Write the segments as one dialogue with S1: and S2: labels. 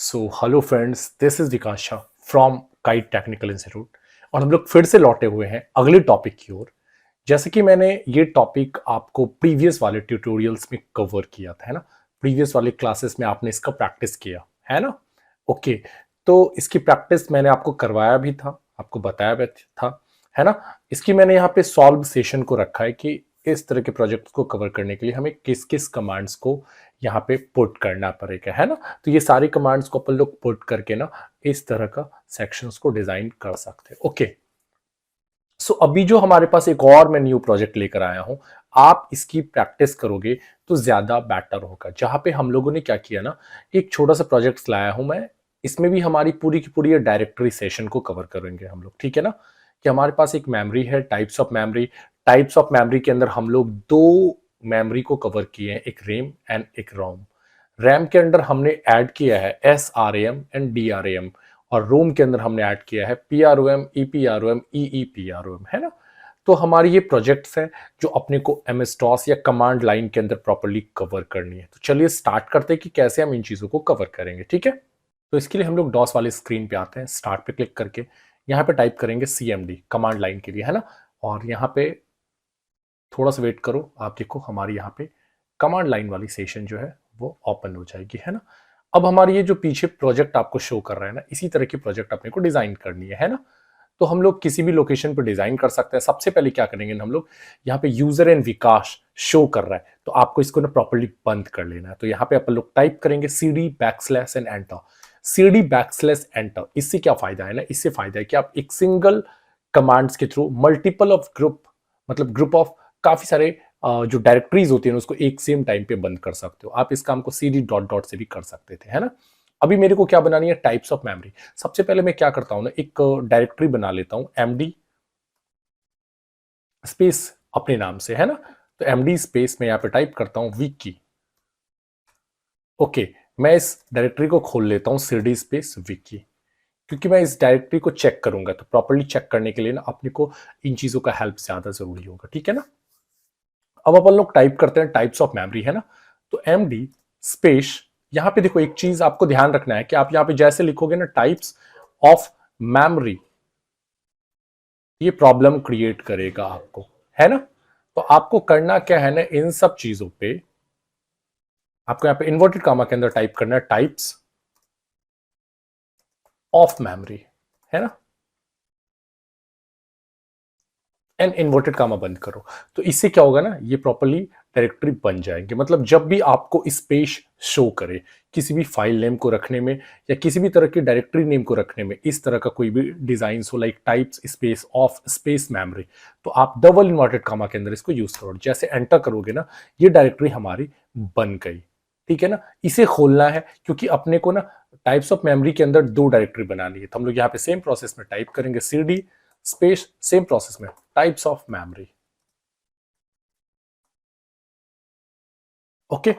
S1: So hello friends, this is Vikas Shah from kite technical institute और हम लोग फिर से लौटे हुए हैं अगले टॉपिक की ओर। जैसे कि मैंने ये टॉपिक आपको प्रीवियस वाले ट्यूटोरियल्स में कवर किया था, है ना। प्रीवियस वाले क्लासेस में आपने इसका प्रैक्टिस किया है ना। ओके, तो इसकी प्रैक्टिस मैंने आपको करवाया भी था, आपको बताया भी था, है ना। इसकी मैंने यहाँ पे सॉल्व सेशन को रखा है कि इस तरह के प्रोजेक्ट को कवर करने के लिए हमें किस किस कमांड्स को यहाँ पे पुट करना पड़ेगा, है ना। तो ये सारी कमांड्स को अपन लोग पुट करके ना इस तरह का सेक्शंस को डिजाइन कर सकते हैं। ओके, सो अभी जो हमारे पास एक और मैं न्यू प्रोजेक्ट लेकर आया हूं, आप इसकी प्रैक्टिस करोगे तो ज्यादा बेटर होगा। जहां पे हम लोगों ने क्या किया ना, एक छोटा सा प्रोजेक्ट लाया हूं मैं। इसमें भी हमारी पूरी की पूरी डायरेक्टरी सेशन को कवर करेंगे हम लोग, ठीक है ना। कि हमारे पास एक मेमोरी है, types of memory. Types of memory के अंदर हम लोग दो मेमोरी को कवर किए हैं, एक रेम एंड एक रोम। रैम के अंदर हमने ऐड किया है SRAM एंड DRAM, और रोम के अंदर हमने ऐड किया है PROM, EPROM, EEPROM, है ना। तो हमारी ये प्रोजेक्ट्स है जो अपने को MS-DOS या कमांड लाइन के अंदर प्रॉपर्ली कवर करनी है। तो चलिए स्टार्ट करते हैं कि कैसे हम इन चीजों को कवर करेंगे, ठीक है। तो इसके लिए हम लोग DOS वाले स्क्रीन पे आते हैं, स्टार्ट पे क्लिक करके यहाँ पे टाइप करेंगे CMD कमांड लाइन के लिए, है ना। और यहाँ पे थोड़ा सा वेट करो, आप देखो हमारी यहाँ पे कमांड लाइन वाली सेशन जो है वो ओपन हो जाएगी, है ना। अब हमारी ये जो पीछे प्रोजेक्ट आपको शो कर रहा है ना, इसी तरह की प्रोजेक्ट अपने को डिजाइन करनी है ना। तो हम लोग किसी भी लोकेशन पर डिजाइन कर सकते हैं। सबसे पहले क्या करेंगे हम लोग, यहाँ पे यूजर एंड विकास शो कर रहा है तो आपको इसको ना प्रॉपर्ली बंद कर लेना है। तो यहाँ पे अपन लोग टाइप करेंगे CD backslash and enter. CD backslash enter, इससे क्या फायदा है ना, इससे फायदा है कि आप एक सिंगल कमांड्स के थ्रू मल्टीपल ऑफ ग्रुप, मतलब ग्रुप ऑफ काफी सारे जो डायरेक्टरीज होती है उसको एक सेम टाइम पे बंद कर सकते हो। आप इस काम को CD डॉट डॉट से भी कर सकते थे, है ना। अभी मेरे को क्या बनानी है, टाइप्स ऑफ मेमोरी। सबसे पहले मैं क्या करता हूं ना, एक डायरेक्टरी बना लेता हूं MD स्पेस अपने नाम से, है ना। तो MD स्पेस में यहां पे टाइप करता हूं विकी। ओके, मैं इस डायरेक्टरी को खोल लेता हूं CD स्पेस विकी, क्योंकि मैं इस डायरेक्टरी को चेक करूंगा। तो प्रॉपर्ली चेक करने के लिए ना अपने को इन चीजों का हेल्प ज्यादा जरूरी होगा, ठीक है ना। अब अपन लोग टाइप करते हैं टाइप्स ऑफ मेमोरी, है ना। तो MD स्पेस, यहां पे देखो एक चीज आपको ध्यान रखना है कि आप यहां पे जैसे लिखोगे ना टाइप्स ऑफ मेमोरी, ये प्रॉब्लम क्रिएट करेगा आपको, है ना। तो आपको करना क्या है ना, इन सब चीजों पे आपको यहां पे इन्वर्टेड कामा के अंदर टाइप करना है टाइप्स ऑफ मेमोरी, है ना। एंड इन्वर्टेड कामा बंद करो। तो इससे क्या होगा ना, ये प्रॉपर्ली डायरेक्टरी बन जाएंगे। मतलब जब भी आपको स्पेस शो करे किसी भी फाइल नेम को रखने में या किसी भी तरह की डायरेक्टरी नेम को रखने में, इस तरह का कोई भी डिजाइन हो like types space of space memory, तो आप डबल इन्वर्टेड कामा के अंदर इसको यूज करो। जैसे एंटर करोगे ना, ये डायरेक्टरी हमारी बन गई, ठीक है ना। इसे खोलना है क्योंकि अपने को ना टाइप्स ऑफ मेमोरी के अंदर दो डायरेक्टरी बनानी है। तो हम लोग यहाँ पे सेम प्रोसेस में टाइप करेंगे CD स्पेस, सेम प्रोसेस में types of memory. Okay,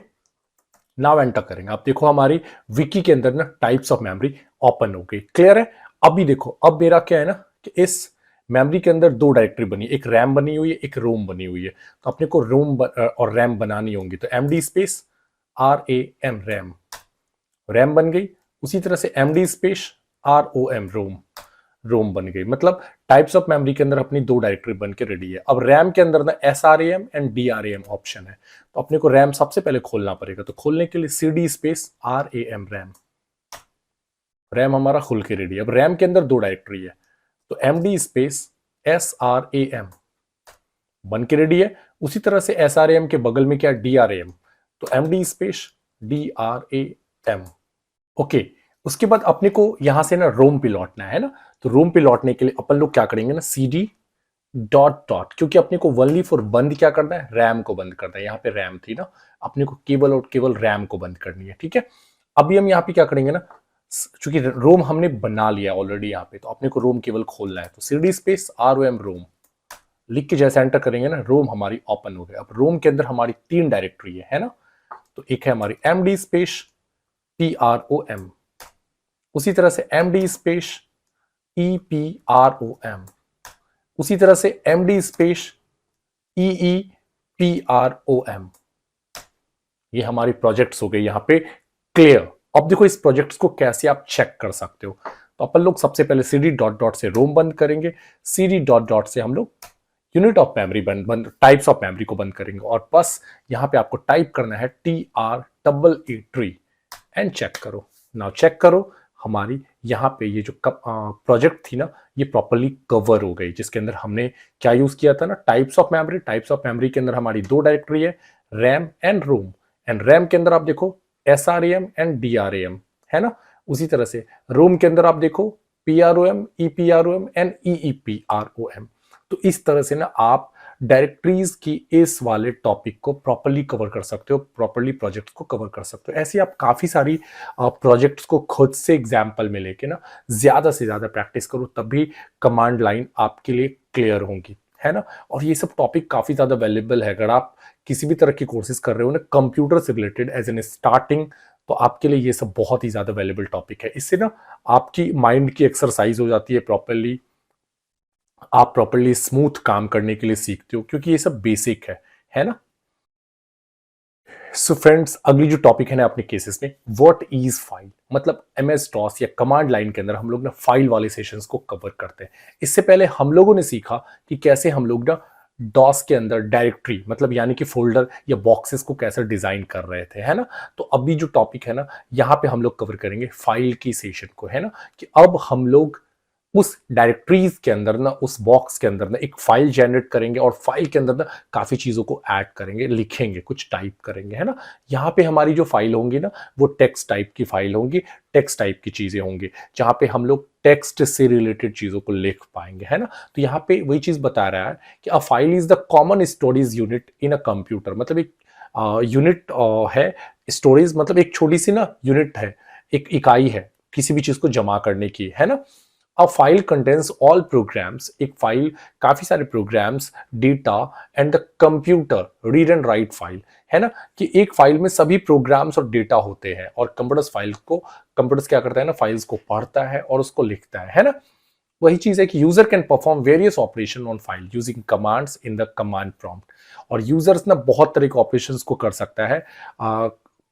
S1: now enter करेंगे। आप देखो हमारी विकी के अंदर ना टाइप्स ऑफ मेमोरी ओपन हो गई, क्लियर है। अभी देखो, अब मेरा क्या है ना कि इस मेमोरी के अंदर दो डायरेक्टरी बनी, एक रैम बनी हुई है, एक रोम बनी हुई है। तो अपने को रोम और रैम बनानी होंगी। तो MD space RAM RAM, RAM बन गई। उसी तरह से MD स्पेस ROM रोम, रोम बन गई। मतलब टाइप्स ऑफ मेमोरी के अंदर अपनी दो डायरेक्टरी बन के रेडी है। अब रैम के अंदर ना SRAM एंड DRAM ऑप्शन है। तो अपने को रैम सबसे पहले खोलना पड़ेगा। तो खोलने के लिए CD space RAM RAM, RAM हमारा खुल के रेडी है। अब रैम के अंदर दो डायरेक्टरी है, तो MD स्पेस SRAM बन के रेडी है। उसी तरह से SRAM के बगल में क्या DRAM, तो MD स्पेस DRAM। ओके, उसके बाद अपने को यहां से ना रोम पे लौटना है ना। तो रोम पे लौटने के लिए अपन लोग क्या करेंगे ना, CD डॉट डॉट, क्योंकि अपने को ओनली फॉर बंद क्या करना है, रैम को बंद करना है। यहाँ पे रैम थी ना, अपने को केवल और केवल रैम को बंद करनी है, ठीक है। अभी हम यहाँ पे क्या करेंगे ना, चूंकि रोम हमने बना लिया ऑलरेडी यहाँ पे, तो अपने को रोम केवल खोलना है। तो CD स्पेस ROM रोम लिख के जैसे एंटर करेंगे ना, रोम हमारी ओपन हो गई। अब रोम के अंदर हमारी तीन डायरेक्टरी है ना। तो एक है हमारी MD स्पेस PROM, उसी तरह से MD स्पेस EPROM, उसी तरह से MD स्पेस EEPROM। ये हमारी प्रोजेक्ट्स हो गए यहाँ पे क्लियर। अब देखो इस प्रोजेक्ट्स को कैसे आप चेक कर सकते हो। तो अपन लोग सबसे पहले cd डॉट डॉट से रोम बंद करेंगे, cd डॉट डॉट से हम लोग यूनिट ऑफ मेमोरी बंद टाइप्स ऑफ मेमोरी को बंद करेंगे, और बस यहां पे आपको टाइप करना है TREE एंड चेक करो। नाउ चेक करो, हमारी यहाँ पे ये जो प्रोजेक्ट थी ना, ये प्रॉपर्ली कवर हो गई, जिसके अंदर हमने क्या यूज किया था ना, types of memory. Types of memory के अंदर हमारी दो डायरेक्टरी है, RAM and ROM. And RAM के अंदर आप देखो SRAM एंड DRAM, है ना। उसी तरह से रोम के अंदर आप देखो PROM, EPROM एंड EEPROM। तो इस तरह से ना आप डायरेक्टरीज की इस वाले टॉपिक को प्रॉपर्ली कवर कर सकते हो, प्रॉपर्ली प्रोजेक्ट्स को कवर कर सकते हो। ऐसे आप काफी सारी प्रोजेक्ट्स को खुद से एग्जाम्पल में लेके ना ज्यादा से ज्यादा प्रैक्टिस करो, तभी कमांड लाइन आपके लिए क्लियर होंगी, है ना। और ये सब टॉपिक काफी ज्यादा वैल्यूएबल है। अगर आप किसी भी तरह की कोर्सेज कर रहे हो ना कंप्यूटर से रिलेटेड एज एन स्टार्टिंग, तो आपके लिए ये सब बहुत ही ज्यादा वैल्यूएबल टॉपिक है। इससे ना आपकी माइंड की एक्सरसाइज हो जाती है प्रॉपर्ली, आप प्रॉपर्ली स्मूथ काम करने के लिए सीखते हो, क्योंकि ये सब बेसिक है ना। सो फ्रेंड्स, अगली जो टॉपिक है ना अपने केसेस में, व्हाट इज फाइल, मतलब MS DOS या कमांड लाइन के अंदर हम लोग ना फाइल वाले सेशंस को कवर करते हैं। इससे पहले हम लोगों ने सीखा कि कैसे हम लोग ना DOS के अंदर डायरेक्टरी, मतलब यानी कि फोल्डर या बॉक्सेस को कैसे डिजाइन कर रहे थे, है ना। तो अभी जो टॉपिक है ना, यहाँ पे हम लोग कवर करेंगे फाइल की सेशन को, है ना, कि अब हम लोग उस डायरेक्टरीज के अंदर ना, उस बॉक्स के अंदर ना एक फाइल जनरेट करेंगे, और फाइल के अंदर ना काफी चीजों को ऐड करेंगे, लिखेंगे, कुछ टाइप करेंगे, है ना। यहाँ पे हमारी जो फाइल होंगी ना, वो टेक्स्ट टाइप की फाइल होंगी, टेक्स्ट टाइप की चीजें होंगी, जहां पे हम लोग टेक्स्ट से रिलेटेड चीजों को लिख पाएंगे, है ना। तो यहाँ पे वही चीज बता रहा है कि a file is the common storage unit in a computer, मतलब एक यूनिट है। स्टोरेज मतलब एक छोटी सी ना यूनिट है, एक इकाई है किसी भी चीज को जमा करने की, है ना। A file contains all programs, एक फाइल काफी सारे programs, data and the computer read and write file, है ना, कि एक फाइल में सभी प्रोग्राम्स और डेटा होते हैं, और कंप्यूटर्स क्या करता है ना, फाइल्स को पढ़ता है और उसको लिखता है ना। वही चीज है कि user can perform various operation on file using commands in the command prompt, और यूजर्स ना बहुत तरह के ऑपरेशंस को कर सकता है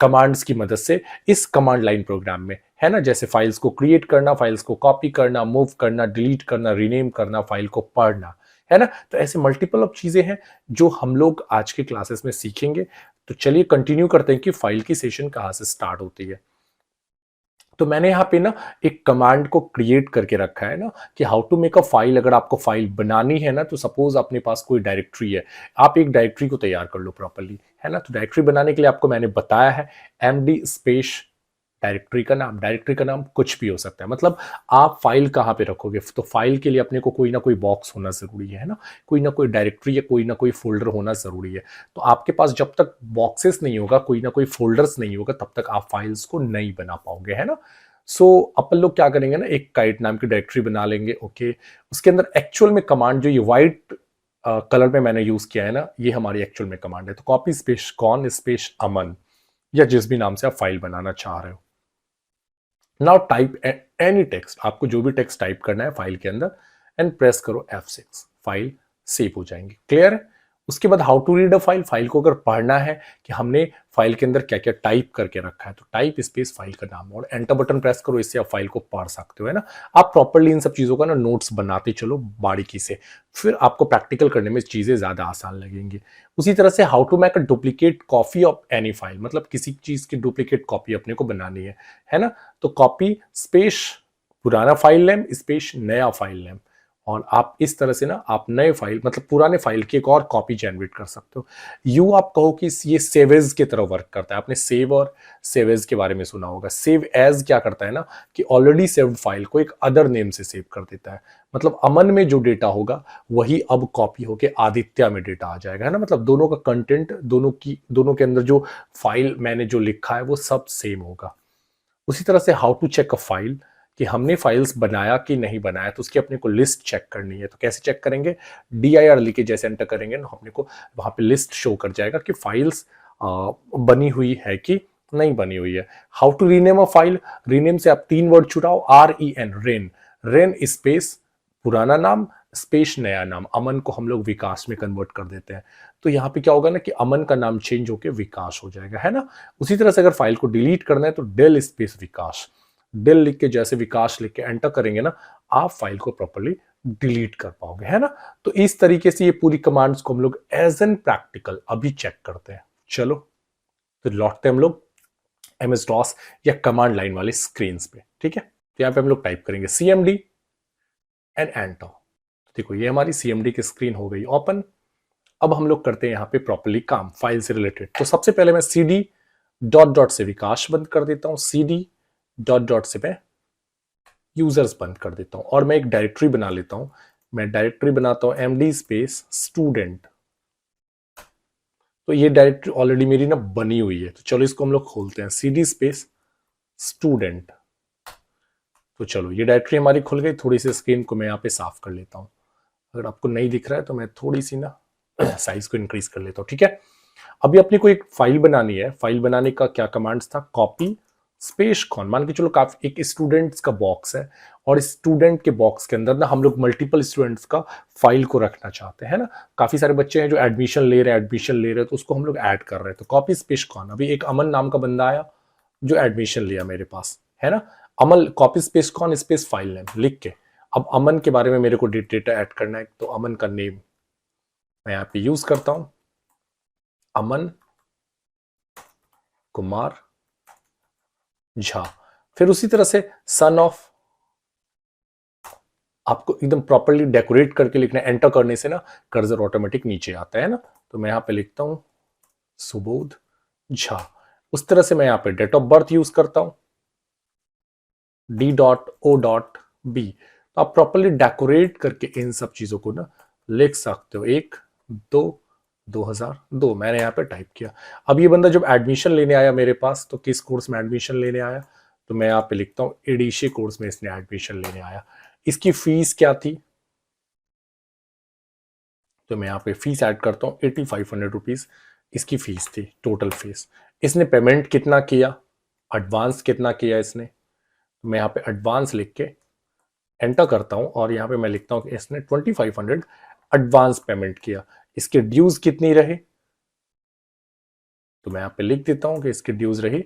S1: कमांड्स की मदद से इस कमांड लाइन प्रोग्राम में, है ना। जैसे फाइल्स को क्रिएट करना, फाइल्स को कॉपी करना, मूव करना, डिलीट करना, रीनेम करना, फाइल को पढ़ना, है ना। तो ऐसे मल्टीपल ऑफ चीजें हैं जो हम लोग आज के क्लासेस में सीखेंगे। तो चलिए कंटिन्यू करते हैं कि फाइल की सेशन कहाँ से स्टार्ट होती है। तो मैंने यहाँ पे ना एक कमांड को क्रिएट करके रखा है ना, कि how to make a file. अगर आपको फाइल बनानी है ना, तो सपोज अपने पास कोई डायरेक्टरी है, आप एक डायरेक्टरी को तैयार कर लो प्रॉपर्ली, है ना। तो डायरेक्टरी बनाने के लिए आपको मैंने बताया है MD स्पेस डायरेक्टरी का नाम कुछ भी हो सकता है, मतलब आप फाइल कहाँ पे रखोगे। तो फाइल के लिए अपने को कोई ना कोई बॉक्स होना जरूरी है ना, कोई ना कोई डायरेक्टरी या कोई ना कोई फोल्डर होना जरूरी है। तो आपके पास जब तक बॉक्सेस नहीं होगा, कोई ना कोई फोल्डर्स नहीं होगा, तब तक आप फाइल्स को नहीं बना पाओगे, है ना। सो अपन लोग क्या करेंगे ना, एक काइट नाम की डायरेक्टरी बना लेंगे, ओके। उसके अंदर एक्चुअल में कमांड जो ये व्हाइट कलर में मैंने यूज किया है ना, ये हमारी एक्चुअल में कमांड है। तो कॉपी स्पेस कॉन स्पेस अमन, या जिस भी नाम से आप फाइल बनाना चाह रहे हो। नाउ टाइप एनी टेक्स्ट, आपको जो भी टेक्स्ट टाइप करना है फाइल के अंदर, एंड प्रेस करो F6, फाइल सेव हो जाएंगी। क्लियर है। उसके बाद how to read a file, file को अगर पढ़ना है कि हमने फाइल के अंदर क्या क्या टाइप करके रखा है, तो टाइप स्पेस फाइल का नाम और एंटर बटन प्रेस करो, इससे आप फाइल को पढ़ सकते हो, है ना। आप प्रॉपर्ली इन सब चीजों का ना नोट्स बनाते चलो बारीकी से, फिर आपको प्रैक्टिकल करने में चीजें ज्यादा आसान लगेंगी। उसी तरह से how to make a duplicate copy of any file, मतलब किसी चीज की डुप्लीकेट कॉपी अपने को बनानी है ना। तो कॉपी स्पेस पुराना फाइल नेम स्पेस नया फाइल नेम, और आप इस तरह से ना आप नए फाइल मतलब पुराने फाइल की एक और कॉपी जनरेट कर सकते हो। यू आप कहो कि ये सेव एज की तरह वर्क करता है। आपने सेव और सेव एज के बारे में सुना होगा। सेव एज क्या करता है ना, कि ऑलरेडी सेव्ड फाइल को एक अदर नेम से सेव कर देता है। मतलब अमन में जो डेटा होगा वही अब कॉपी होके आदित्य में डेटा आ जाएगा, है ना। मतलब दोनों का कंटेंट, दोनों के अंदर जो फाइल मैंने जो लिखा है वो सब सेम होगा। उसी तरह से how to check a file, कि हमने फाइल्स बनाया कि नहीं बनाया, तो उसकी अपने को लिस्ट चेक करनी है। तो कैसे चेक करेंगे, DIR लिख के जैसे एंटर करेंगे ना, अपने को वहां पे लिस्ट शो कर जाएगा कि फाइल्स बनी हुई है कि नहीं बनी हुई है। How to rename a file, rename से आप 3 वर्ड छुड़ाओ, REN, रेन स्पेस पुराना नाम स्पेस नया नाम। अमन को हम लोग विकास में कन्वर्ट कर देते हैं। तो यहाँ पे क्या होगा ना कि अमन का नाम चेंज होके विकास हो जाएगा, है ना। उसी तरह से अगर फाइल को डिलीट करना है तो डेल स्पेस विकास, डेल लिख के जैसे विकास लिख के एंटर करेंगे ना, आप फाइल को प्रॉपर्ली डिलीट कर पाओगे, है ना। तो इस तरीके से ये पूरी कमांड्स को हम लोग एज एन प्रैक्टिकल अभी चेक करते हैं। चलो तो लौटते हैं हम लोग एमएस डॉस या कमांड लाइन वाले स्क्रीन पे, ठीक है। तो यहाँ पे हम लोग टाइप करेंगे cmd एंड एंटर। देखो ये हमारी cmd की स्क्रीन हो गई ओपन। अब हम लोग करते हैं यहाँ पे प्रॉपर्ली काम फाइल से रिलेटेड। तो सबसे पहले मैं cd डॉट डॉट से विकास बंद कर देता हूँ, cd डॉट डॉट से मैं यूजर्स बंद कर देता हूँ और मैं एक डायरेक्टरी बना लेता हूँ। मैं डायरेक्टरी बनाता हूँ md स्पेस स्टूडेंट। तो ये डायरेक्टरी ऑलरेडी मेरी ना बनी हुई है, तो चलो इसको हम लोग खोलते हैं, cd स्पेस स्टूडेंट। तो चलो ये डायरेक्टरी हमारी खुल गई। थोड़ी सी स्क्रीन को मैं यहाँ पे साफ कर लेता हूँ, अगर आपको नहीं दिख रहा है तो मैं थोड़ी सी ना साइज को इंक्रीज कर लेता हूँ, ठीक है। अभी अपनी को एक फाइल बनानी है। फाइल बनाने का क्या कमांड्स था, कॉपी स्पेस कॉन। मान के चलो काफी एक स्टूडेंट्स का बॉक्स है और स्टूडेंट के बॉक्स के अंदर ना हम लोग मल्टीपल स्टूडेंट्स का फाइल को रखना चाहते हैं ना। काफी सारे बच्चे हैं जो एडमिशन ले रहे हैं तो उसको हम लोग ऐड कर रहे हैं। तो कॉपी स्पेस कॉन, अभी एक अमन नाम का बंदा आया जो एडमिशन लिया मेरे पास, है ना। अमन copy space con space file name लिख के, अब अमन के बारे में मेरे को डेटा ऐड करना है। तो अमन का नेम मैं यहाँ पे यूज करता हूं, अमन कुमार झा। फिर उसी तरह से सन ऑफ, आपको एकदम प्रॉपर्ली डेकोरेट करके लिखना है। एंटर करने से ना कर्सर ऑटोमेटिक नीचे आता है ना। तो मैं यहां पे लिखता हूं सुबोध झा। उस तरह से मैं यहां पे डेट ऑफ बर्थ यूज करता हूं, D.O.B। तो आप प्रॉपर्ली डेकोरेट करके इन सब चीजों को ना लिख सकते हो। 1/2/2002 मैंने यहाँ पे टाइप किया। अब ये बंदा जब एडमिशन लेने आया मेरे पास, तो किस कोर्स में एडमिशन लेने आया, तो मैं यहाँ पे लिखता हूँ एडीसी कोर्स में इसने एडमिशन लेने आया। इसकी फीस क्या थी, तो मैं यहाँ पे फीस ऐड करता हूँ, 8500 रुपीज इसकी फीस थी, टोटल फीस। इसने पेमेंट कितना किया, एडवांस कितना किया इसने, तो मैं यहाँ पे एडवांस लिख के एंटर करता हूं और यहाँ पे मैं लिखता हूं कि इसने 2500 एडवांस पेमेंट किया। इसके ड्यूज कितनी रहे, तो मैं यहाँ पे लिख देता हूं कि इसके ड्यूज रही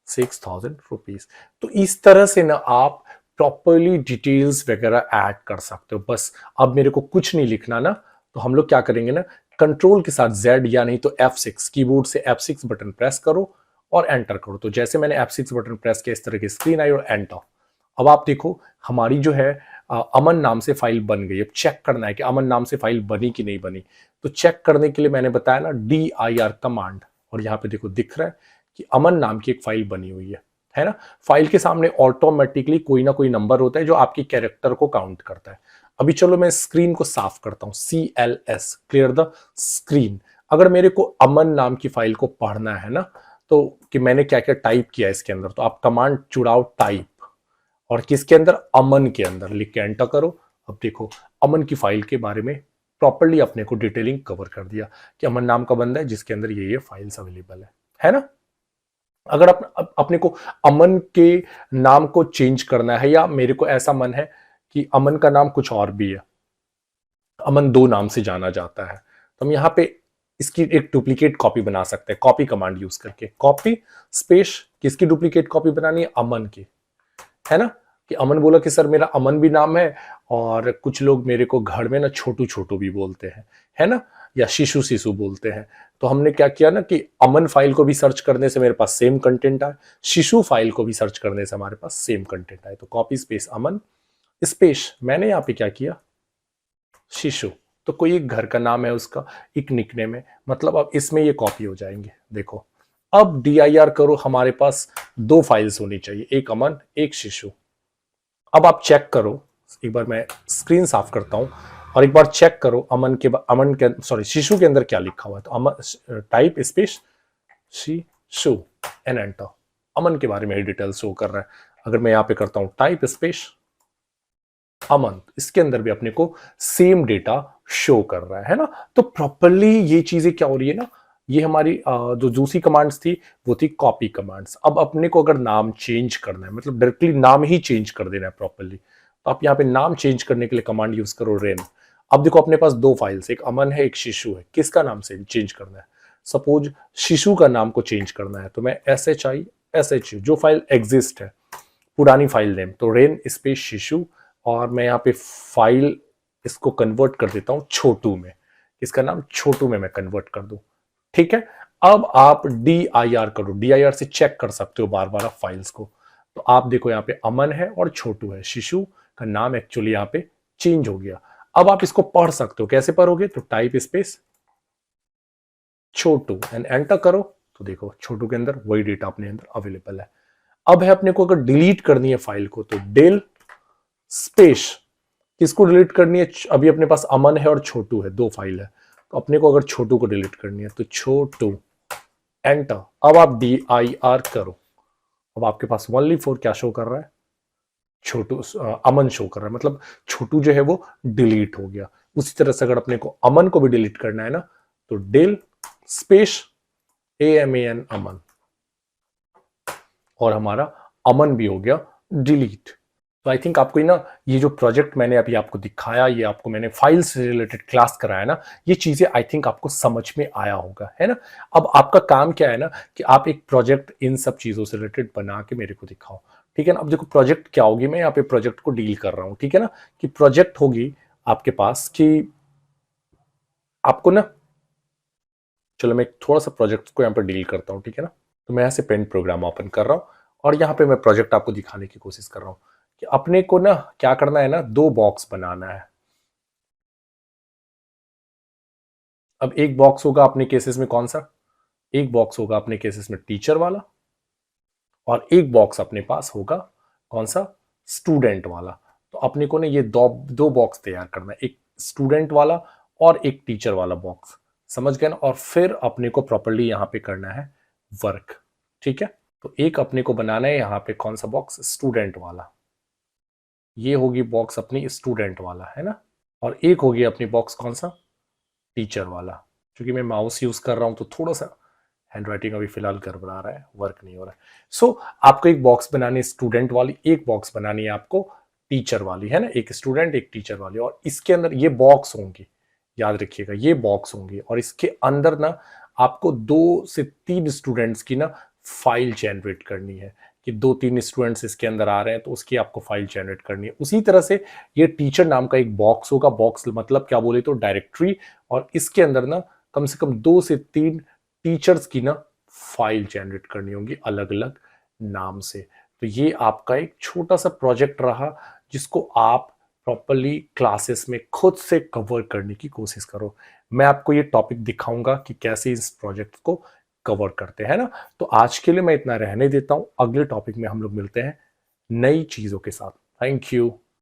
S1: 6000 रुपीज। तो इस तरह से ना आप प्रॉपरली डिटेल्स वगैरह ऐड कर सकते हो। बस अब मेरे को कुछ नहीं लिखना ना, तो हम लोग क्या करेंगे ना, कंट्रोल के साथ Z या नहीं तो F6, कीबोर्ड से F6 बटन प्रेस करो और एंटर करो। तो जैसे मैंने F6 बटन प्रेस किया, इस तरह की स्क्रीन आई और एंटर। अब आप देखो हमारी जो है अमन नाम से फाइल बन गई। अब चेक करना है कि अमन नाम से फाइल बनी कि नहीं बनी। तो चेक करने के लिए मैंने बताया ना dir कमांड, और यहाँ पे देखो दिख रहा है कि अमन नाम की एक फाइल बनी हुई है ना। फाइल के सामने ऑटोमेटिकली कोई ना कोई नंबर होता है जो आपकी कैरेक्टर को काउंट करता है। अभी चलो मैं स्क्रीन को साफ करता हूं, CLS क्लियर द स्क्रीन। अगर मेरे को अमन नाम की फाइल को पढ़ना है ना, तो कि मैंने क्या क्या टाइप किया इसके अंदर, तो आप कमांड चुड़ाओ टाइप और किसके अंदर, अमन के अंदर लिख के एंटर करो। अब देखो अमन की फाइल के बारे में प्रॉपर्ली अपने को डिटेलिंग कवर कर दिया कि अमन नाम का बंदा है जिसके अंदर ये फाइल्स अवेलेबल है ना। अगर अपने को अमन के नाम को चेंज करना है, या मेरे को ऐसा मन है कि अमन का नाम कुछ और भी है, अमन 2 नाम से जाना जाता है, तो हम यहाँ पे इसकी एक डुप्लीकेट कॉपी बना सकते हैं कॉपी कमांड यूज करके। कॉपी स्पेस, किसकी डुप्लीकेट कॉपी बनानी है, अमन की, है ना। कि अमन बोला कि सर मेरा अमन भी नाम है और कुछ लोग मेरे को घर में ना छोटू छोटू भी बोलते हैं, है ना, या शिशु शिशु बोलते हैं। तो हमने क्या किया ना कि अमन फाइल को भी सर्च करने से मेरे पास सेम कंटेंट आए, शिशु फाइल को भी सर्च करने से हमारे पास सेम कंटेंट आए। तो कॉपी स्पेस अमन स्पेस, मैंने यहाँ पे क्या किया, शिशु। तो कोई एक घर का नाम है उसका, एक निकनेम है, मतलब अब इसमें ये कॉपी हो जाएंगे। देखो अब dir करो, हमारे पास 2 फाइल्स होनी चाहिए, एक अमन एक शिशु। अब आप चेक करो, एक बार मैं स्क्रीन साफ करता हूं और एक बार चेक करो शिशु के अंदर क्या लिखा हुआ है। तो अमन टाइप स्पेस शिशु एंड एंटर, अमन के बारे में डिटेल शो कर रहा है। अगर मैं यहां पे करता हूं टाइप स्पेस अमन, इसके अंदर भी अपने को सेम डेटा शो कर रहा है ना। तो प्रॉपरली ये चीजें क्या हो रही है ना, ये हमारी जो दूसरी कमांड्स थी वो थी कॉपी कमांड्स। अब अपने को अगर नाम चेंज करना है, मतलब डायरेक्टली नाम ही चेंज कर देना है प्रॉपरली, तो आप यहाँ पे नाम चेंज करने के लिए कमांड यूज करो रेन। अब देखो अपने पास दो फाइल्स, एक अमन है एक शिशु है, किसका नाम से चेंज करना है? सपोज शिशु का नाम को चेंज करना है तो मैं SHU जो फाइल एग्जिस्ट है, पुरानी फाइल नेम, तो रेन स्पेस शिशु, और मैं यहाँ पे फाइल इसको कन्वर्ट कर देता हूं छोटू में, इसका नाम छोटू में मैं कन्वर्ट कर दूं। ठीक है, अब आप DIR करो, DIR से चेक कर सकते हो बार बार आप फाइल्स को। तो आप देखो यहाँ पे अमन है और छोटू है, शिशु का नाम एक्चुअली यहाँ पे चेंज हो गया। अब आप इसको पढ़ सकते हो, कैसे पढ़ोगे? तो type space Chhotu and enter करो, तो देखो छोटू के अंदर वही डेटा अपने अंदर अवेलेबल है। अब है अपने को अगर डिलीट करनी है फाइल को तो डेल स्पेस, किसको डिलीट करनी है? अभी अपने पास अमन है और छोटू है, दो फाइल है, तो अपने को अगर छोटू को डिलीट करनी है तो छोटू एंटर। अब आप DIR करो, अब आपके पास ओनली फोर क्या शो कर रहा है? छोटू, अमन शो कर रहा है, मतलब छोटू जो है वो डिलीट हो गया। उसी तरह से अगर अपने को अमन को भी डिलीट करना है ना तो डेल स्पेस AMAN अमन, और हमारा अमन भी हो गया डिलीट। तो आई थिंक आपको ना ये जो प्रोजेक्ट मैंने अभी आपको दिखाया, ये आपको मैंने फाइल्स से रिलेटेड क्लास कराया ना, ये चीजें आई थिंक आपको समझ में आया होगा, है ना। अब आपका काम क्या है ना कि आप एक प्रोजेक्ट इन सब चीजों से रिलेटेड बना के मेरे को दिखाओ, ठीक है ना। अब देखो प्रोजेक्ट क्या होगी, मैं यहाँ पे प्रोजेक्ट को डील कर रहा हूँ, ठीक है ना, कि प्रोजेक्ट होगी आपके पास कि आपको ना, चलो मैं थोड़ा सा प्रोजेक्ट को यहाँ पर डील करता हूँ, ठीक है ना। तो मैं यहाँ से पेंट प्रोग्राम ओपन कर रहा हूँ और यहाँ पे मैं प्रोजेक्ट आपको दिखाने की कोशिश कर रहा हूँ कि अपने को ना क्या करना है ना, दो बॉक्स बनाना है। अब एक बॉक्स होगा अपने केसेस में कौन सा? एक बॉक्स होगा अपने केसेस में टीचर वाला, और एक बॉक्स अपने पास होगा कौन सा? स्टूडेंट वाला। तो अपने को ना ये दो दो बॉक्स तैयार करना है, एक स्टूडेंट वाला और एक टीचर वाला बॉक्स, समझ गए ना। और फिर अपने को प्रॉपर्ली यहाँ पे करना है वर्क, ठीक है। तो एक अपने को बनाना है यहाँ पे कौन सा बॉक्स? स्टूडेंट वाला, ये होगी बॉक्स अपनी स्टूडेंट वाला, है ना। और एक होगी अपनी बॉक्स कौन सा? टीचर वाला। क्योंकि मैं माउस यूज कर रहा हूं तो थोड़ा सा हैंड राइटिंग अभी फिलहाल गड़बड़ा रहा है, वर्क नहीं हो रहा है। सो आपको एक बॉक्स बनानी है स्टूडेंट वाली, एक बॉक्स बनानी है आपको टीचर वाली, है ना, एक स्टूडेंट एक टीचर वाली। और इसके अंदर ये बॉक्स होंगी, याद रखिएगा ये बॉक्स होंगी, और इसके अंदर ना आपको 2 से 3 स्टूडेंट्स की ना फाइल जनरेट करनी है, कि 2-3 स्टूडेंट्स इसके अंदर आ रहे हैं तो उसकी आपको फाइल जनरेट करनी है। उसी तरह से ये टीचर नाम का एक बॉक्स होगा, बॉक्स मतलब क्या बोले तो डायरेक्टरी, और इसके अंदर ना कम से कम 2 से 3 टीचर्स की ना फाइल जनरेट करनी होगी अलग अलग नाम से। तो ये आपका एक छोटा सा प्रोजेक्ट रहा जिसको आप प्रॉपरली क्लासेस में खुद से कवर करने की कोशिश करो। मैं आपको ये टॉपिक दिखाऊंगा कि कैसे इस प्रोजेक्ट को कवर करते हैं ना। तो आज के लिए मैं इतना रहने देता हूं, अगले टॉपिक में हम लोग मिलते हैं नई चीजों के साथ। Thank you.